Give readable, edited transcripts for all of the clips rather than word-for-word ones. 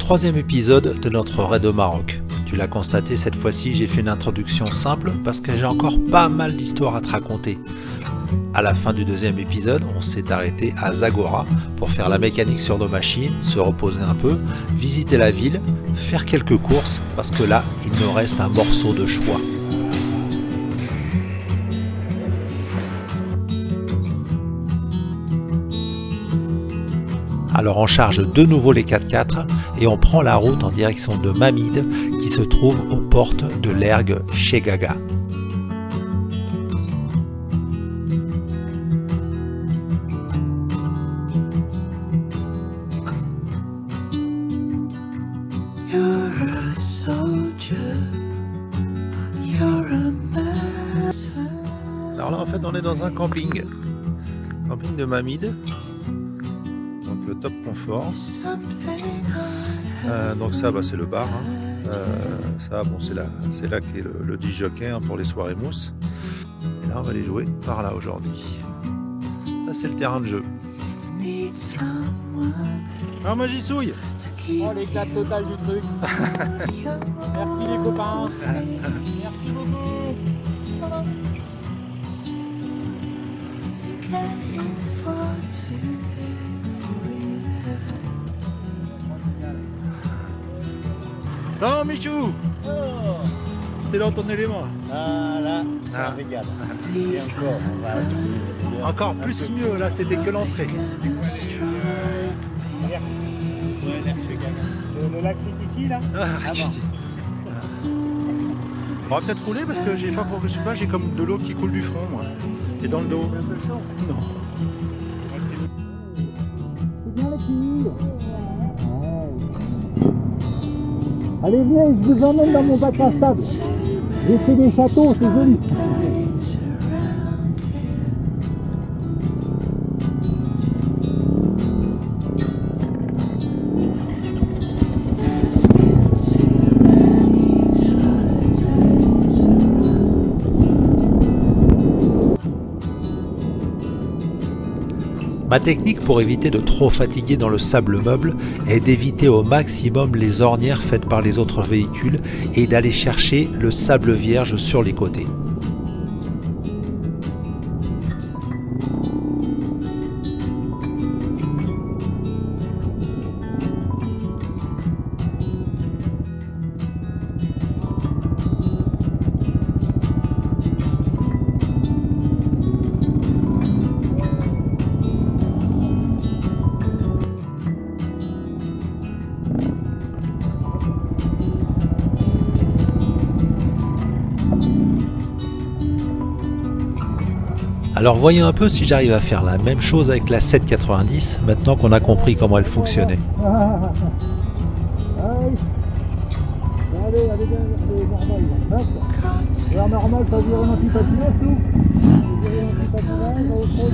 troisième épisode de notre raid au Maroc. Tu l'as constaté, cette fois-ci j'ai fait une introduction simple parce que j'ai encore pas mal d'histoires à te raconter. À la fin du deuxième épisode, on s'est arrêté à Zagora pour faire la mécanique sur nos machines, se reposer un peu, visiter la ville, faire quelques courses parce que là, il nous reste un morceau de choix. Alors on charge de nouveau les 4x4 et on prend la route en direction de Mamid qui se trouve aux portes de l'ergue Chegaga. Alors là en fait on est dans un camping de Mamid. Donc top confort. Donc ça c'est le bar. Ça bon c'est là qu'est le disc-jockey pour les soirées mousse. Et là on va aller jouer par là aujourd'hui. Là c'est le terrain de jeu. Ah moi j'y souille. Oh l'éclat total du truc. Merci les copains. Merci beaucoup. Non Michou, t'es dans ton élément. Ah là, ça régale. Et encore, on va Encore plus mieux, là c'était que l'entrée. Le lac Tititi là. On va peut-être rouler parce que je sais pas, j'ai comme de l'eau qui coule du front moi. Et dans le dos. Non. C'est bien les filles. Allez viens, je vous emmène dans mon bac à sable. J'ai fait des châteaux, c'est joli. Ma technique pour éviter de trop fatiguer dans le sable meuble est d'éviter au maximum les ornières faites par les autres véhicules et d'aller chercher le sable vierge sur les côtés. Alors voyons un peu si j'arrive à faire la même chose avec la 790 maintenant qu'on a compris comment elle fonctionnait. Allez, normal. Vers normal, ça dure un petit patinage ou un petit patinage, au trop.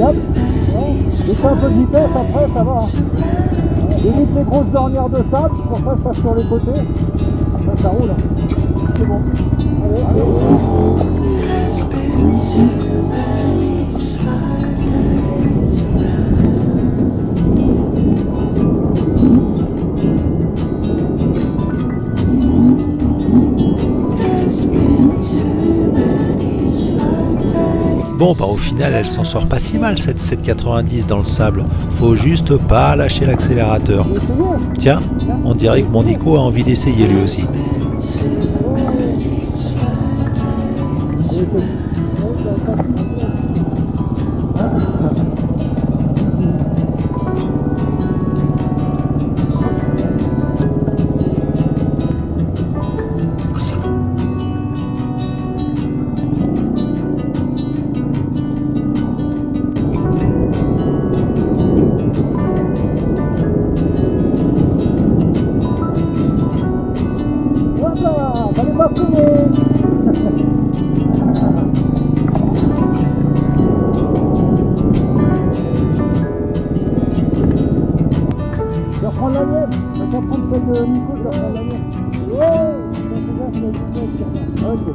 Allez, j'ai fait un peu de vitesse, après ça va. J'évite les grosses ornières de sable, pour ça je passe sur les côtés. Après ça roule. C'est bon. Allez. Bon au final elle s'en sort pas si mal cette 790 dans le sable, faut juste pas lâcher l'accélérateur. Tiens, on dirait que mon Nico a envie d'essayer lui aussi. pas fumé. Je vais reprendre la mienne. Je vais prendre celle de Nico, je vais reprendre la mienne. Ouais, ok.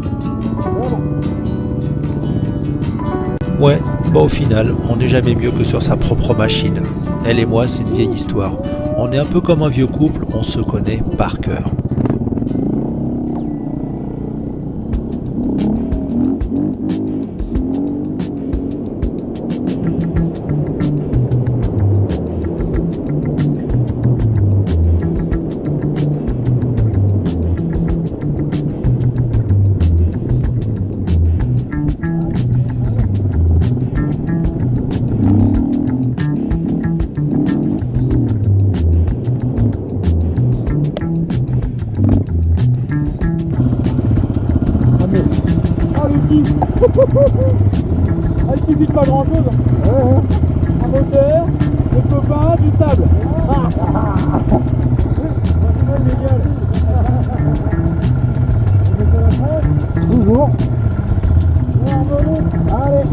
Ouais, bah au final, on n'est jamais mieux que sur sa propre machine. Elle et moi, c'est une vieille histoire. On est un peu comme un vieux couple, on se connaît par cœur. Ah, il suffit de pas grand chose. Un moteur, des copains, du sable. Toujours. Allez.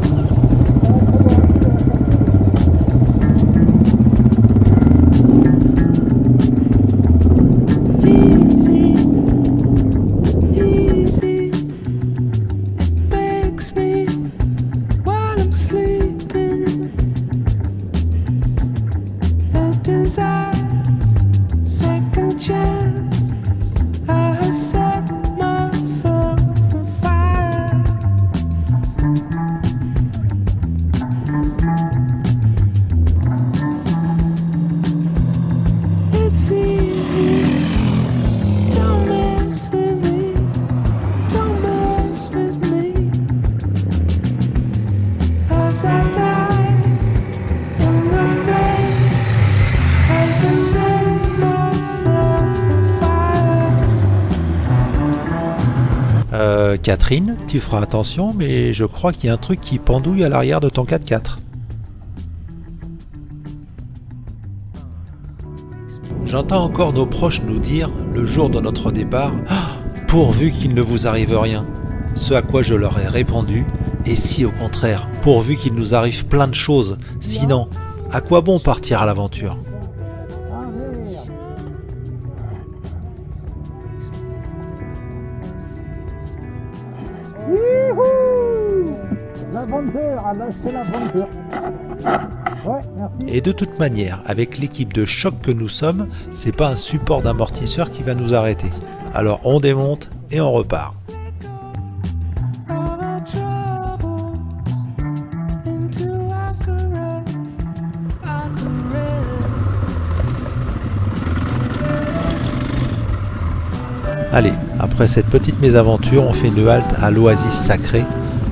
Catherine, tu feras attention, mais je crois qu'il y a un truc qui pendouille à l'arrière de ton 4x4. J'entends encore nos proches nous dire, le jour de notre départ, ah, pourvu qu'il ne vous arrive rien. Ce à quoi je leur ai répondu, et si au contraire, pourvu qu'il nous arrive plein de choses, sinon, à quoi bon partir à l'aventure ? L'aventure, c'est l'aventure. Ouais, merci. Et de toute manière, avec l'équipe de choc que nous sommes, c'est pas un support d'amortisseur qui va nous arrêter. Alors on démonte et on repart. Allez, après cette petite mésaventure, on fait une halte à l'oasis sacrée,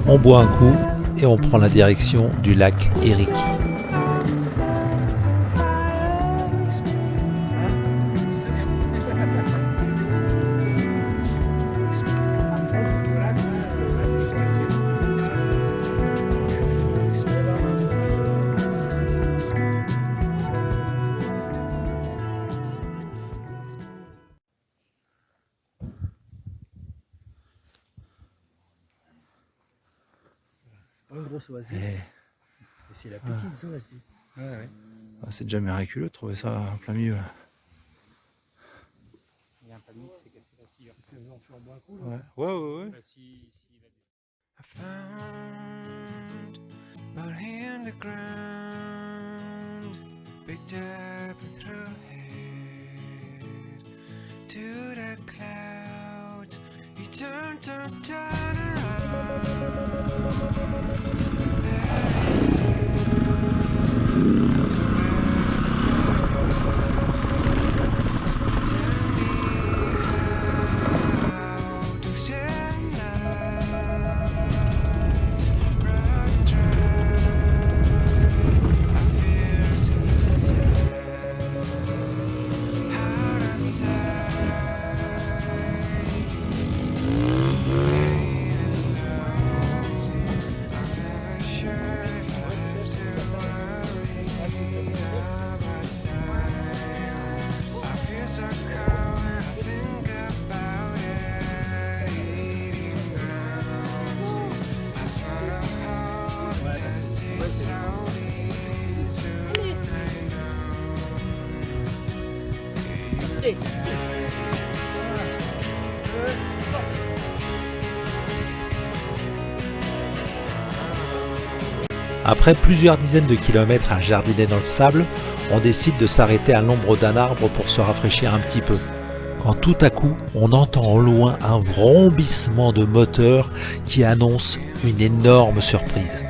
on boit un coup et on prend la direction du lac Eriki. Pas une grosse oasis. Et c'est la petite oasis. Ouais. C'est déjà miraculeux de trouver ça en plein milieu. Il y a un palmier qui s'est cassé la tigre. On fait en bois un coup. Ouais. I found my hand the ground, picked up and threw it to the clouds. You turn around. Après plusieurs dizaines de kilomètres à jardiner dans le sable, on décide de s'arrêter à l'ombre d'un arbre pour se rafraîchir un petit peu. Quand tout à coup, on entend au loin un vrombissement de moteur qui annonce une énorme surprise.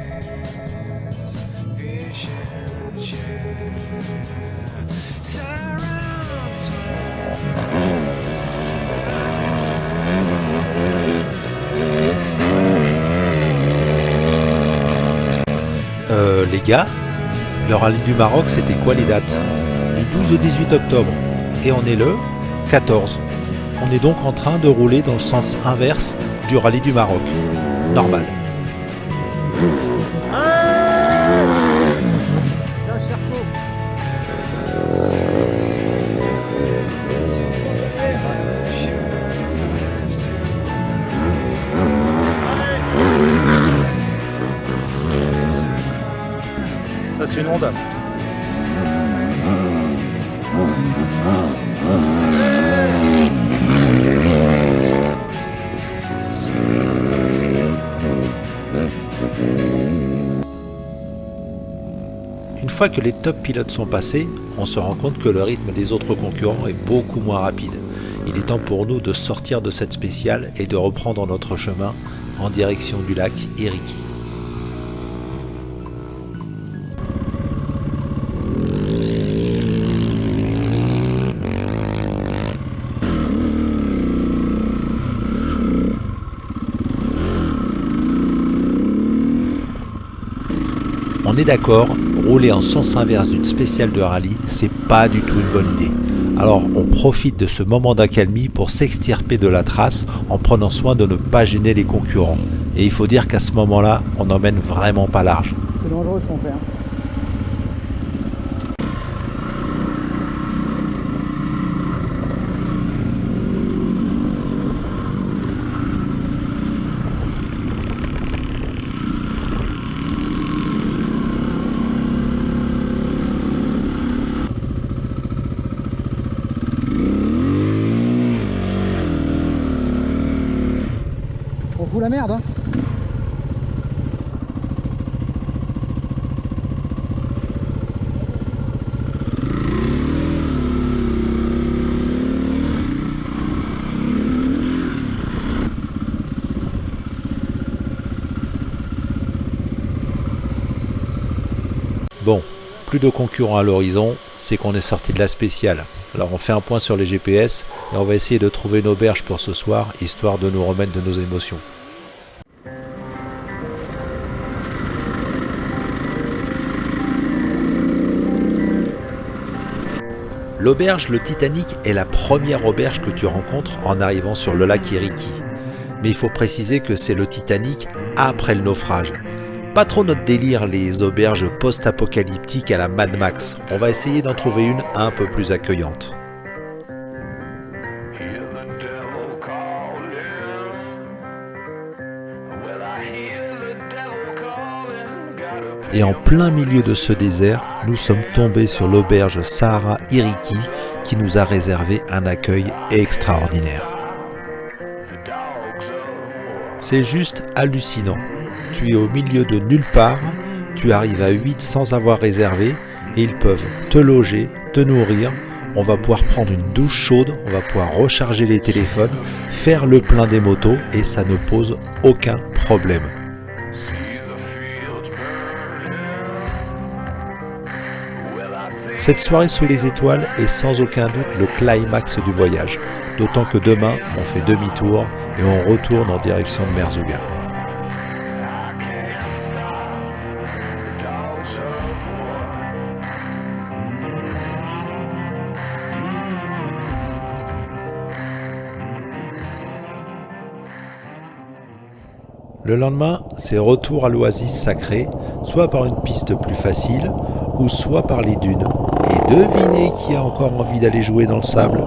Les gars, le rallye du Maroc, c'était quoi les dates? Du 12 au 18 octobre. Et on est le 14. On est donc en train de rouler dans le sens inverse du rallye du Maroc. Normal. Ça c'est une Honda. Ça. Une fois que les top pilotes sont passés, on se rend compte que le rythme des autres concurrents est beaucoup moins rapide. Il est temps pour nous de sortir de cette spéciale et de reprendre notre chemin en direction du lac Iriki. On est d'accord, rouler en sens inverse d'une spéciale de rallye, c'est pas du tout une bonne idée. Alors on profite de ce moment d'accalmie pour s'extirper de la trace en prenant soin de ne pas gêner les concurrents. Et il faut dire qu'à ce moment-là, on n'emmène vraiment pas large. C'est dangereux ce qu'on fait. Hein. On fout la merde, hein. Bon, plus de concurrents à l'horizon, c'est qu'on est sorti de la spéciale. Alors on fait un point sur les GPS et on va essayer de trouver une auberge pour ce soir, histoire de nous remettre de nos émotions. L'auberge Le Titanic est la première auberge que tu rencontres en arrivant sur le lac Iriki. Mais il faut préciser que c'est le Titanic après le naufrage. Pas trop notre délire les auberges post-apocalyptiques à la Mad Max. On va essayer d'en trouver une un peu plus accueillante. Et en plein milieu de ce désert, nous sommes tombés sur l'auberge Sahara Iriki qui nous a réservé un accueil extraordinaire. C'est juste hallucinant. Tu es au milieu de nulle part, tu arrives à 8 sans avoir réservé et ils peuvent te loger, te nourrir, on va pouvoir prendre une douche chaude, on va pouvoir recharger les téléphones, faire le plein des motos et ça ne pose aucun problème. Cette soirée sous les étoiles est sans aucun doute le climax du voyage, d'autant que demain on fait demi-tour et on retourne en direction de Merzouga. Le lendemain, c'est retour à l'oasis sacrée, soit par une piste plus facile, ou soit par les dunes. Et devinez qui a encore envie d'aller jouer dans le sable.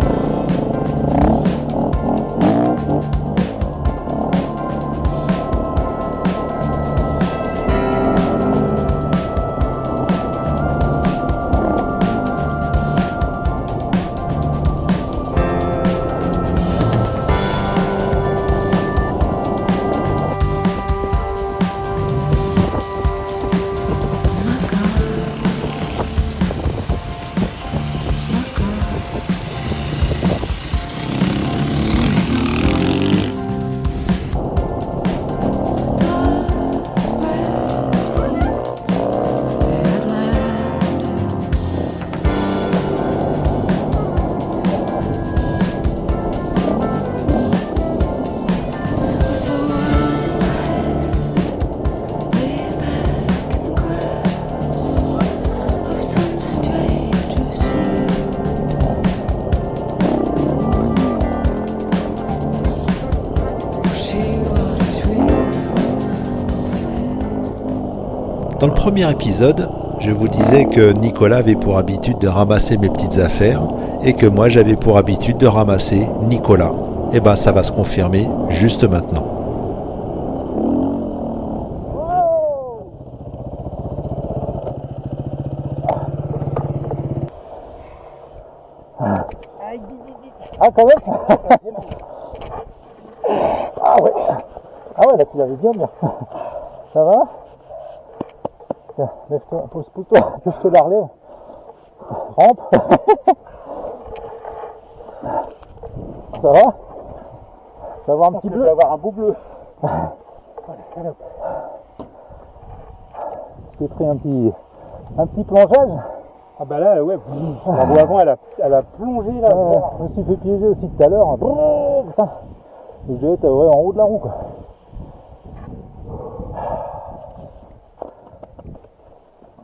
Dans le premier épisode, je vous disais que Nicolas avait pour habitude de ramasser mes petites affaires et que moi j'avais pour habitude de ramasser Nicolas. Et ben ça va se confirmer juste maintenant. Ah, quand même. Ah ouais. Ah ouais, là tu l'avais bien bien. Ça va? Tiens, lève-toi, pousse-toi, que je te la relève. Rampe. Ça va? Tu vas avoir un petit bleu? Tu vas avoir un beau bleu. Oh la salope. Tu t'es pris un petit plongeage? Ah bah là, ouais, la roue avant, elle a plongé là. Je me suis fait piéger aussi tout à l'heure. Putain. Je devais être en haut de la roue quoi.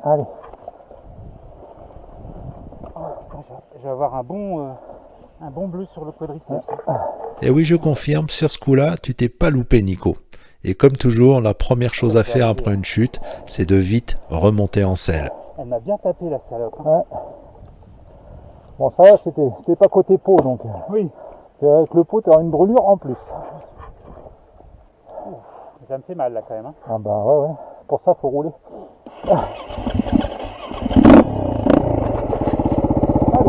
Allez. Je vais avoir un bon bleu sur le quadriceps. Et oui, je confirme, sur ce coup-là, tu t'es pas loupé, Nico. Et comme toujours, la première chose à faire après une chute, c'est de vite remonter en selle. Elle m'a bien tapé la salope. Ouais. Bon, ça va, c'était pas côté peau donc. Oui. Et avec le pot, tu auras une brûlure en plus. Ça me fait mal là quand même. Hein. Ah bah ouais. Pour ça, faut rouler. Allez,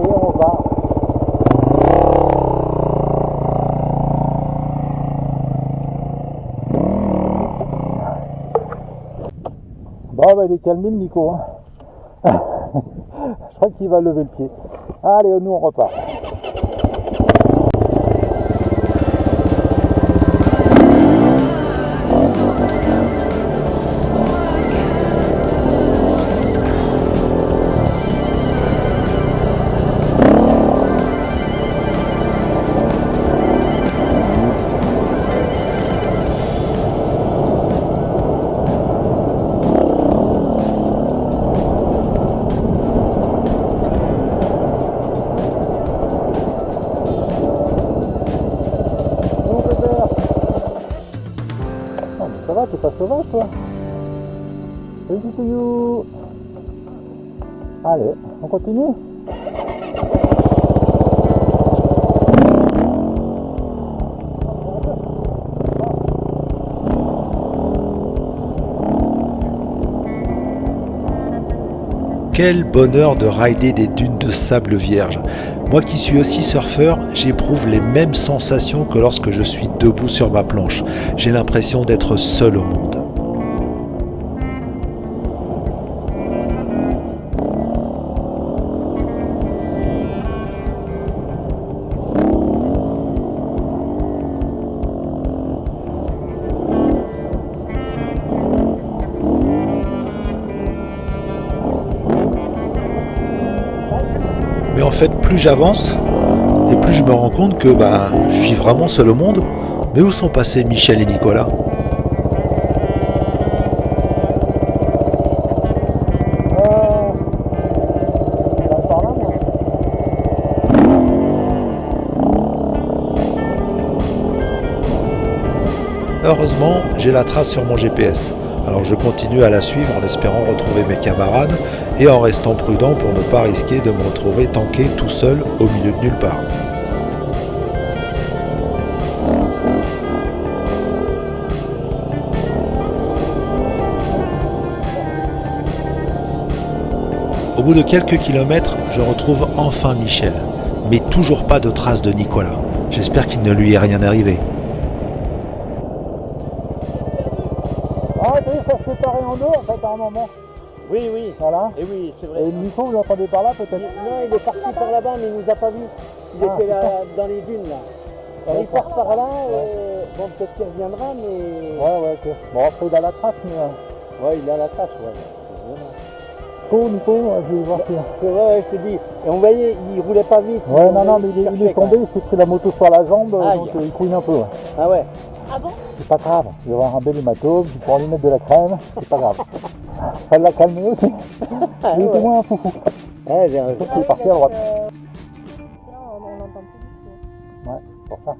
on va. Bon, bah il est calmé le Nico. Hein. Je crois qu'il va lever le pied. Allez, nous on repart. Ça va, t'es pas sauvage toi? Salut Touyou. Allez, on continue? Quel bonheur de rider des dunes de sable vierge. Moi qui suis aussi surfeur, j'éprouve les mêmes sensations que lorsque je suis debout sur ma planche. J'ai l'impression d'être seul au monde. Mais en fait, plus j'avance, et plus je me rends compte que je suis vraiment seul au monde. Mais où sont passés Michel et Nicolas? Par là, moi. Heureusement, j'ai la trace sur mon GPS. Alors je continue à la suivre en espérant retrouver mes camarades et en restant prudent pour ne pas risquer de me retrouver tanké tout seul au milieu de nulle part. Au bout de quelques kilomètres, je retrouve enfin Michel, mais toujours pas de trace de Nicolas. J'espère qu'il ne lui est rien arrivé. Ah, t'as vu, ça se séparait en deux en fait à un moment. Oui, oui. Voilà. Et oui, c'est vrai. Et Nico, vous l'entendez par là peut-être? Non, il est parti par là-bas, mais il nous a pas vus. Il était là dans les dunes là. Alors, il part par là, bon peut-être qu'il reviendra, mais. Ouais, ok. Bon, après il a la trace, mais. Ouais, il a la tâche, ouais. Nico, je vais voir si. C'est vrai, je te dis. Et on voyait, il roulait pas vite. Ouais, non, mais il est tombé, il s'est pris la moto sur la jambe, Aïe. donc il couine un peu. Ouais. Ah ouais. Ah bon? C'est pas grave, il va y avoir un bel hématome, tu pourras lui mettre de la crème, c'est pas grave. Ça l'a calmé aussi. Il était moins un foufou. Ouais, j'ai raison. Il est parti à droite. Là, on n'entend plus du tout. Ouais, c'est pour ça.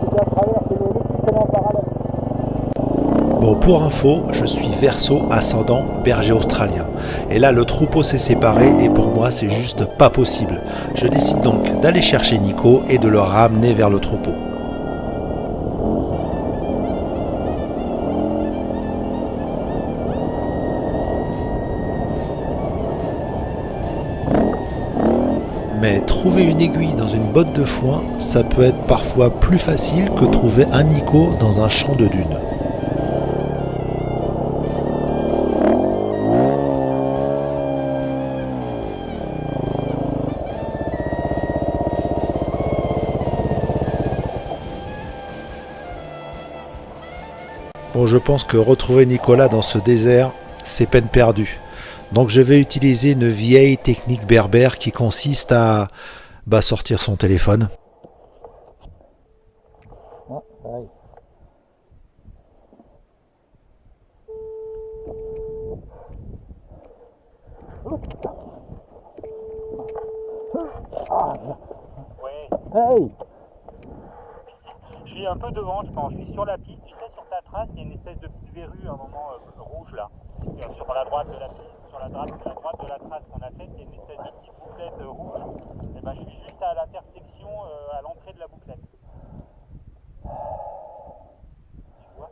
C'était à travers, c'est le petit canal en parallèle. Bon, pour info, je suis Verseau, ascendant berger australien. Et là, le troupeau s'est séparé et pour moi, c'est juste pas possible. Je décide donc d'aller chercher Nico et de le ramener vers le troupeau. Mais trouver une aiguille dans une botte de foin, ça peut être parfois plus facile que trouver un Nico dans un champ de dunes. Bon, je pense que retrouver Nicolas dans ce désert, c'est peine perdue. Donc je vais utiliser une vieille technique berbère qui consiste à sortir son téléphone. Ah, ça arrive. Hey! Je suis un peu devant, je pense. Je suis sur la piste. Tu sais, sur ta trace, il y a une espèce de petite verrue à un moment rouge là. Sur la droite de la piste, sur la droite de la trace qu'on a faite, il y a une espèce de petite bouclette rouge. Et ben, je suis juste à l'intersection, à l'entrée de la bouclette. Tu vois?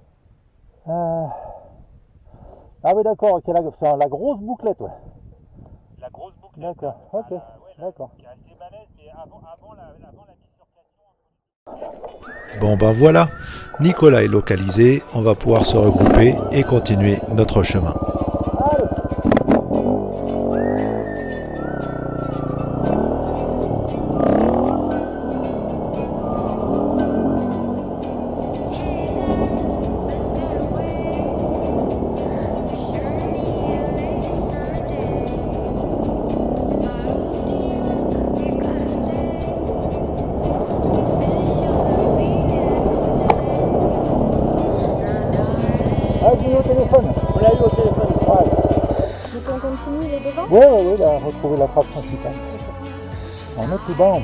Ah oui, d'accord, ok, la grosse bouclette, ouais. La grosse bouclette. D'accord, ok, ouais, d'accord. qui est assez balèze, mais avant la bifurcation. Bon ben voilà, Nicolas est localisé, on va pouvoir se regrouper et continuer notre chemin. Ah, j'ai eu au téléphone. On l'a eu au téléphone. Ouais. Donc on continue les devant? Oui, là, retrouver la trace principale. On est tout bas.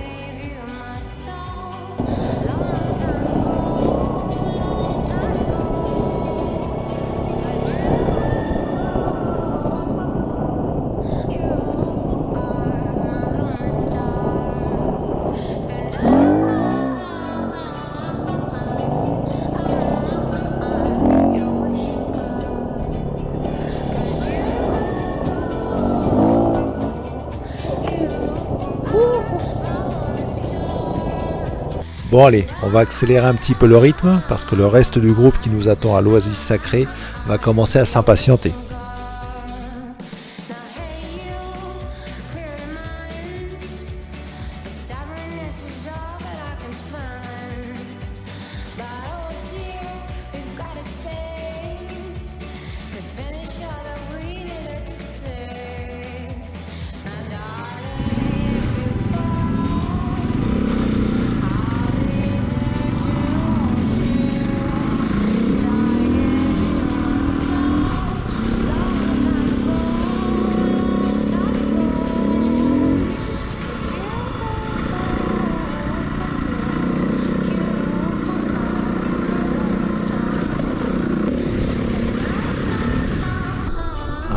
Bon allez, on va accélérer un petit peu le rythme parce que le reste du groupe qui nous attend à l'Oasis Sacrée va commencer à s'impatienter.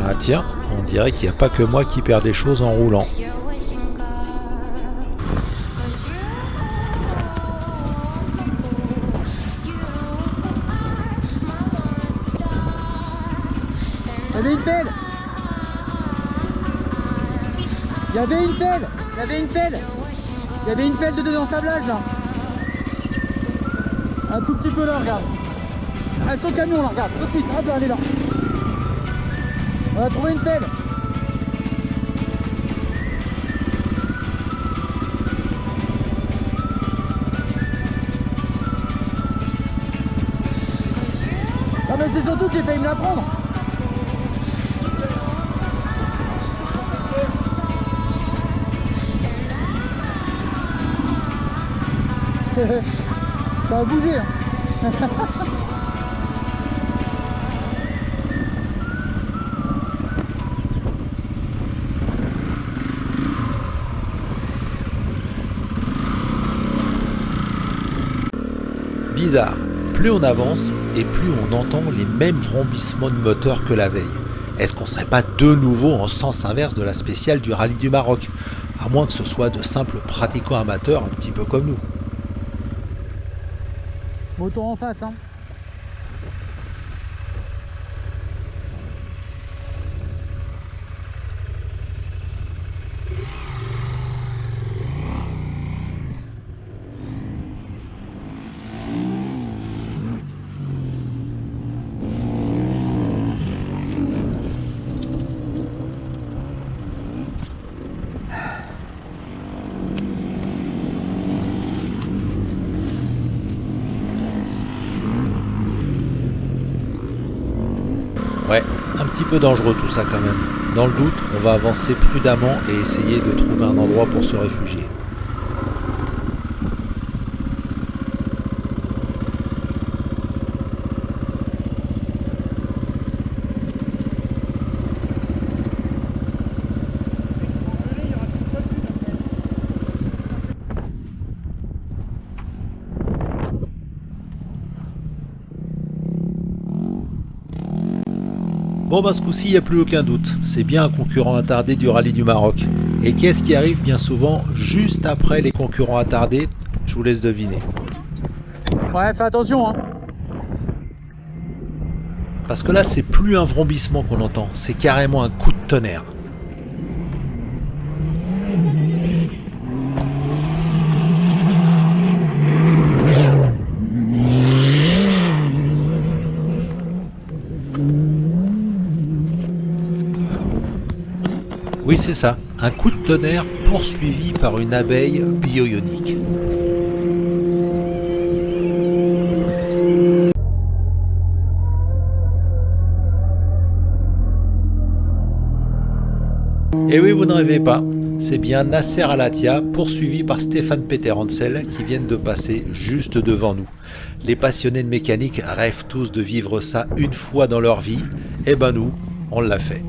Ah tiens, on dirait qu'il n'y a pas que moi qui perds des choses en roulant. Il y avait une pelle. Il y avait une pelle. Il y avait une pelle. Il y avait une pelle de deux ensablage là. Un tout petit peu là, regarde. Ah, son camion là, regarde, tout de suite. Hop là, elle est là. On a trouvé une pelle. Ah mais c'est surtout que j'ai failli me la prendre. Ça a bougé. Hein. bizarre, plus on avance et plus on entend les mêmes vrombissements de moteur que la veille. Est-ce qu'on serait pas de nouveau en sens inverse de la spéciale du rallye du Maroc? À moins que ce soit de simples pratiquants amateurs un petit peu comme nous. Moto en face, hein. Ouais, un petit peu dangereux tout ça quand même. Dans le doute, on va avancer prudemment et essayer de trouver un endroit pour se réfugier. Bon bah ce coup-ci, il n'y a plus aucun doute, c'est bien un concurrent attardé du rallye du Maroc. Et qu'est-ce qui arrive bien souvent juste après les concurrents attardés? Je vous laisse deviner. Ouais, fais attention, hein. Parce que là, c'est plus un vrombissement qu'on entend, c'est carrément un coup de tonnerre. Oui, c'est ça, un coup de tonnerre poursuivi par une abeille bio-ionique. Et oui, vous ne rêvez pas, c'est bien Nasser Al-Attiyah poursuivi par Stéphane Peter Hansel qui viennent de passer juste devant nous. Les passionnés de mécanique rêvent tous de vivre ça une fois dans leur vie, et ben nous, on l'a fait.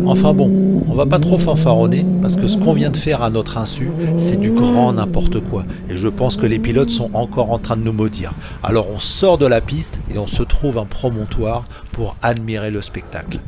Enfin bon, on va pas trop fanfaronner parce que ce qu'on vient de faire à notre insu, c'est du grand n'importe quoi. Et je pense que les pilotes sont encore en train de nous maudire. Alors on sort de la piste et on se trouve un promontoire pour admirer le spectacle.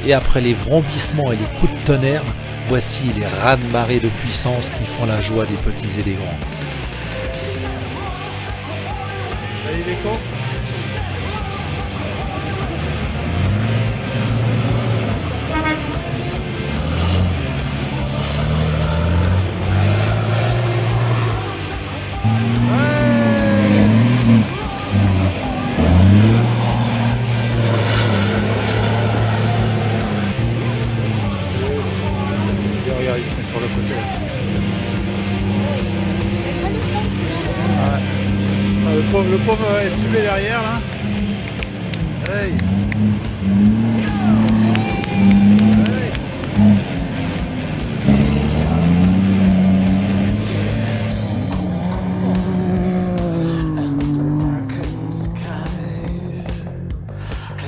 Et après les vrombissements et les coups de tonnerre, voici les raz-de-marée de puissance qui font la joie des petits et des grands. Il est con. Regarde, il se met sur le côté. Le pauvre SUV derrière là. Hey.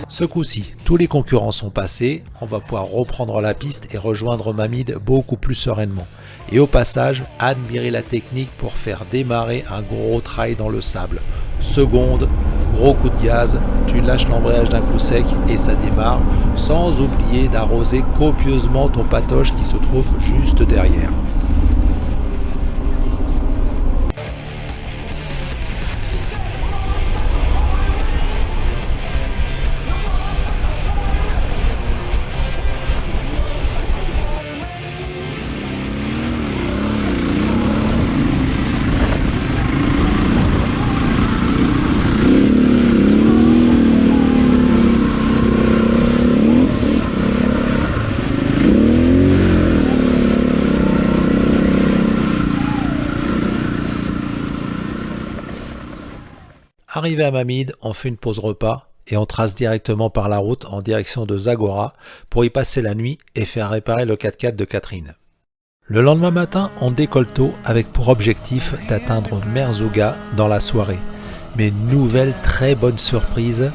Ce coup-ci, tous les concurrents sont passés, on va pouvoir reprendre la piste et rejoindre Mamid beaucoup plus sereinement. Et au passage, admirer la technique pour faire démarrer un gros trail dans le sable. Seconde gros coup de gaz, tu lâches l'embrayage d'un coup sec et ça démarre, sans oublier d'arroser copieusement ton patoche qui se trouve juste derrière. Arrivé à Mamid, on fait une pause repas et on trace directement par la route en direction de Zagora pour y passer la nuit et faire réparer le 4x4 de Catherine. Le lendemain matin, on décolle tôt avec pour objectif d'atteindre Merzouga dans la soirée. Mais une nouvelle très bonne surprise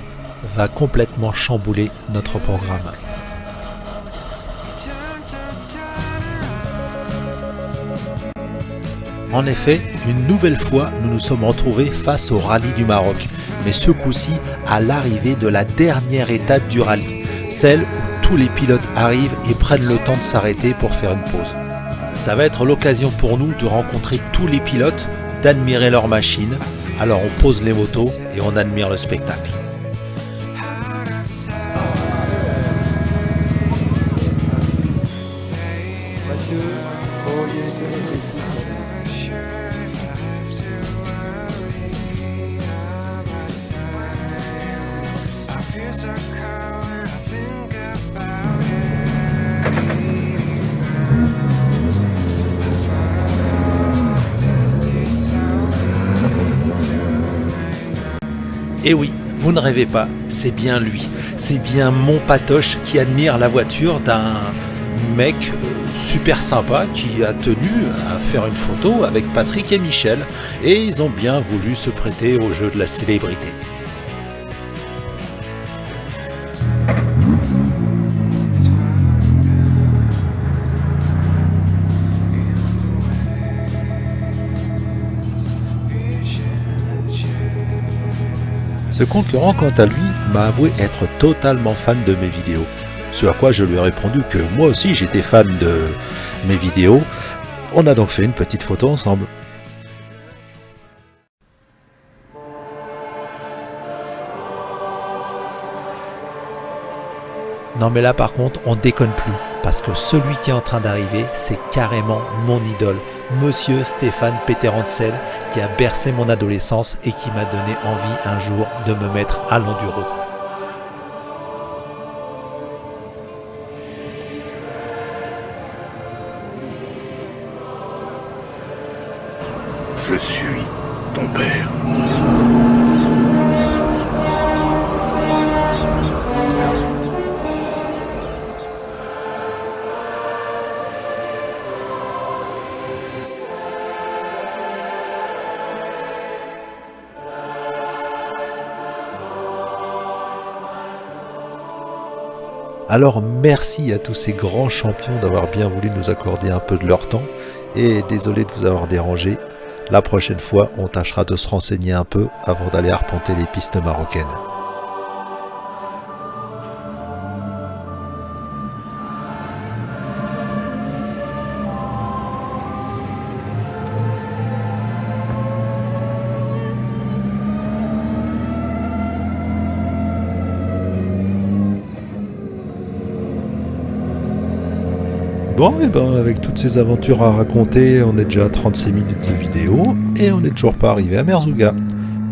va complètement chambouler notre programme. En effet, une nouvelle fois, nous nous sommes retrouvés face au rallye du Maroc, mais ce coup-ci à l'arrivée de la dernière étape du rallye, celle où tous les pilotes arrivent et prennent le temps de s'arrêter pour faire une pause. Ça va être l'occasion pour nous de rencontrer tous les pilotes, d'admirer leurs machines, alors on pose les motos et on admire le spectacle. Et oui, vous ne rêvez pas, c'est bien lui, c'est bien mon patoche qui admire la voiture d'un mec super sympa qui a tenu à faire une photo avec Patrick et Michel et ils ont bien voulu se prêter au jeu de la célébrité. Ce concurrent, quant à lui, m'a avoué être totalement fan de mes vidéos. Ce à quoi je lui ai répondu que moi aussi j'étais fan de mes vidéos. On a donc fait une petite photo ensemble. Non mais là par contre, on déconne plus. Parce que celui qui est en train d'arriver, c'est carrément mon idole, Monsieur Stéphane Peterendsel, qui a bercé mon adolescence et qui m'a donné envie un jour de me mettre à l'enduro. Je suis ton père. Alors merci à tous ces grands champions d'avoir bien voulu nous accorder un peu de leur temps et désolé de vous avoir dérangé. La prochaine fois, on tâchera de se renseigner un peu avant d'aller arpenter les pistes marocaines. Bon, et ben avec toutes ces aventures à raconter, on est déjà à 36 minutes de vidéo et on n'est toujours pas arrivé à Merzouga.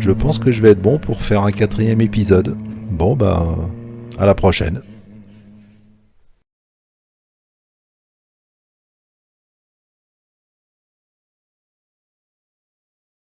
Je pense que je vais être bon pour faire un 4e épisode. Bon, ben, à la prochaine.